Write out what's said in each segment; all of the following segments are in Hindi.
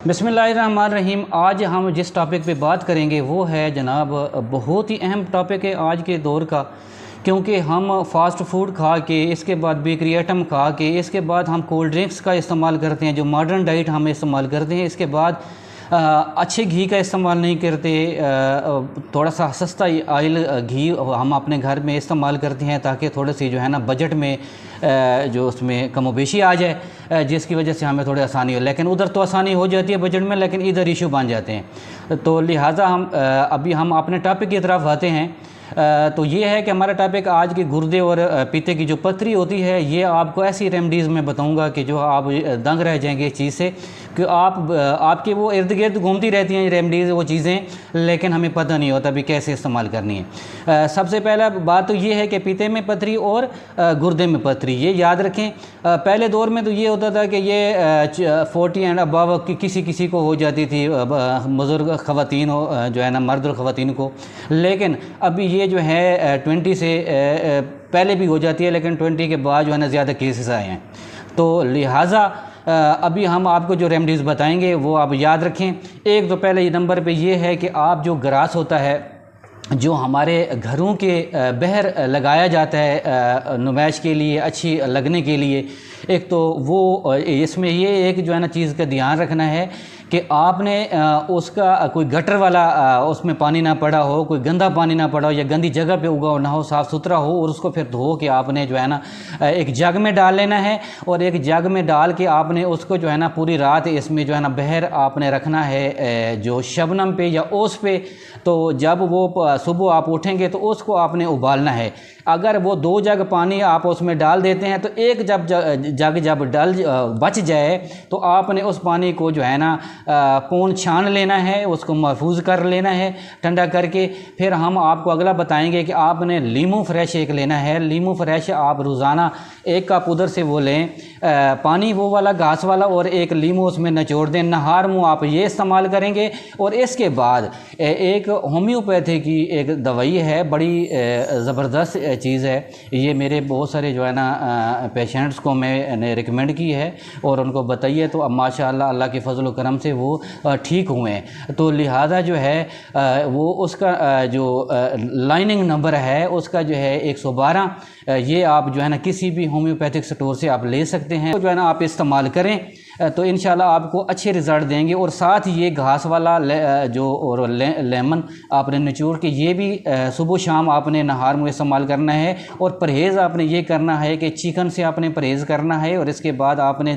बिस्मिल्लाहिर्रहमानिर्रहीम। आज हम जिस टॉपिक पे बात करेंगे वो है जनाब बहुत ही अहम टॉपिक है आज के दौर का, क्योंकि हम फ़ास्ट फूड खा के, इसके बाद बेकरी आइटम खा के, इसके बाद हम कोल्ड ड्रिंक्स का इस्तेमाल करते हैं, जो मॉडर्न डाइट हम इस्तेमाल करते हैं। इसके बाद अच्छे घी का इस्तेमाल नहीं करते, थोड़ा सा सस्ता ऑयल घी हम अपने घर में इस्तेमाल करते हैं ताकि थोड़े से जो है ना बजट में जो उसमें कमोबेशी आ जाए, जिसकी वजह से हमें थोड़ी आसानी हो। लेकिन उधर तो आसानी हो जाती है बजट में, लेकिन इधर इशू बन जाते हैं। तो लिहाजा अभी हम अपने टॉपिक की तरफ आते हैं। तो ये है कि हमारा टॉपिक आज के गुर्दे और पीते की जो पथरी होती है, ये आपको ऐसी रेमडीज़ में बताऊंगा कि जो आप दंग रह जाएंगे इस चीज़ से कि आपके वो इर्द गिर्द घूमती रहती हैं रेमडीज़, वो चीज़ें, लेकिन हमें पता नहीं होता भी कैसे इस्तेमाल करनी है। सबसे पहला बात तो ये है कि पीते में पथरी और गुर्दे में पथरी, ये याद रखें। पहले दौर में तो ये होता था कि ये 40 एंड अबव किसी को हो जाती थी, बुज़ुर्ग ख़वातीन हो जो है ना, मर्द और ख़वातीन को। लेकिन अभी ये जो है 20 से पहले भी हो जाती है, लेकिन 20 के बाद जो है ना ज़्यादा केसेस आए हैं। तो लिहाजा अभी हम आपको जो रेमडीज़ बताएंगे वो आप याद रखें। एक तो पहले नंबर पे ये है कि आप जो ग्रास होता है, जो हमारे घरों के बहर लगाया जाता है नुमाइश के लिए, अच्छी लगने के लिए, एक तो वो इसमें ये एक जो है ना चीज़ का ध्यान रखना है कि आपने उसका कोई गटर वाला उसमें पानी ना पड़ा हो, कोई गंदा पानी ना पड़ा हो, या गंदी जगह पे उगा ना हो, साफ़ सुथरा हो, और उसको फिर धो के आपने जो है ना एक जग में डाल लेना है। और एक जग में डाल के आपने उसको जो है ना पूरी रात इसमें जो है ना बहर आपने रखना है, जो शबनम पे या ओस पे। तो जब वो सुबह आप उठेंगे तो उसको आपने उबालना है। अगर वो 2 जग पानी आप उसमें डाल देते हैं तो एक जब बच जाए तो आपने उस पानी को जो है ना पूर्ण छान लेना है, उसको महफूज कर लेना है ठंडा करके। फिर हम आपको अगला बताएंगे कि आपने लीमू फ्रेश एक लेना है। लीमू फ्रेश आप रोज़ाना 1 कप उधर से वो लें, पानी वो वाला घास वाला, और एक लीमू उसमें निचोड़ दें। नहार मुँह आप ये इस्तेमाल करेंगे। और इसके बाद एक होम्योपैथी की एक दवाई है, बड़ी ज़बरदस्त चीज़ है ये। मेरे बहुत सारे जो है ना पेशेंट्स को मैंने रिकमेंड की है और उनको बताइए, तो अब माशाअल्लाह अल्लाह के फजल व करम से वो ठीक हुए हैं। तो लिहाजा जो है वो उसका जो लाइनिंग नंबर है उसका जो है 112, ये आप जो है ना किसी भी होम्योपैथिक स्टोर से आप ले सकते हैं। तो जो है ना आप इस्तेमाल करें तो इंशाल्लाह आपको अच्छे रिज़ल्ट देंगे। और साथ ये घास वाला और लेमन आपने निचोड़ के, ये भी सुबह शाम आपने नहार में इस्तेमाल करना है। और परहेज़ आपने ये करना है कि चिकन से आपने परहेज़ करना है। और इसके बाद आपने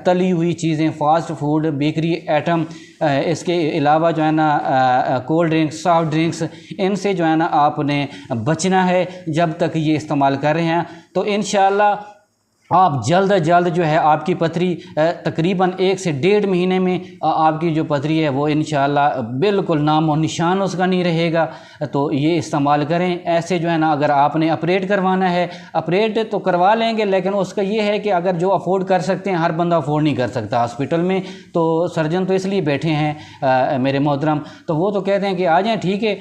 तली हुई चीज़ें, फ़ास्ट फूड, बेकरी आइटम, इसके अलावा जो है ना कोल्ड ड्रिंक्स, सॉफ्ट ड्रिंक्स, इनसे जो है ना आपने बचना है जब तक ये इस्तेमाल कर रहे हैं। तो इंशाल्लाह आप जल्द अज जल्द जो है आपकी पथरी तकरीबन 1 से 1.5 महीने में आपकी जो पथरी है वो इंशाल्लाह बिल्कुल नामो निशान उसका नहीं रहेगा। तो ये इस्तेमाल करें। ऐसे जो है ना अगर आपने ऑपरेट करवाना है, ऑपरेट तो करवा लेंगे, लेकिन उसका ये है कि अगर जो अफोर्ड कर सकते हैं, हर बंदा अफोर्ड नहीं कर सकता हॉस्पिटल में। तो सर्जन तो इसलिए बैठे हैं मेरे मोहतरम, तो वो तो कहते हैं कि आ जाएँ, ठीक है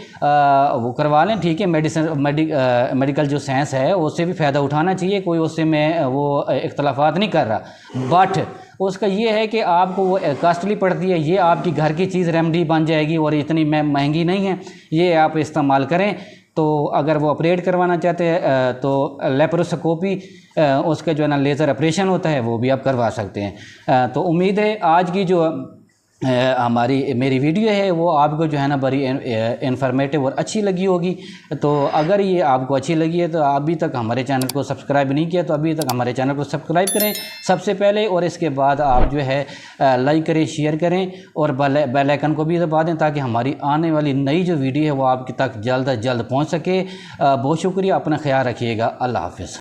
वो करवा लें, ठीक है। मेडिकल जो साइंस है उससे भी फ़ायदा उठाना चाहिए, कोई उससे मैं वो इख्तलाफात नहीं कर रहा। बट उसका ये है कि आपको वो कॉस्टली पड़ती है, ये आपकी घर की चीज़ रेमडी बन जाएगी और इतनी महंगी नहीं है, ये आप इस्तेमाल करें। तो अगर वो ऑपरेट करवाना चाहते हैं तो लेप्रोस्कोपी, उसका जो है ना लेज़र ऑपरेशन होता है, वो भी आप करवा सकते हैं। तो उम्मीद है आज की जो मेरी वीडियो है वो आपको जो है ना बड़ी इन्फॉर्मेटिव और अच्छी लगी होगी। तो अगर ये आपको अच्छी लगी है तो अभी तक हमारे चैनल को सब्सक्राइब नहीं किया तो अभी तक हमारे चैनल को सब्सक्राइब करें सबसे पहले, और इसके बाद आप जो है लाइक करें, शेयर करें और बेल आइकन को भी दबा दें ताकि हमारी आने वाली नई जो वीडियो है वो आपके तक जल्द अज जल्द पहुँच सके। बहुत शुक्रिया, अपना ख्याल रखिएगा। अल्लाह हाफ़िज़।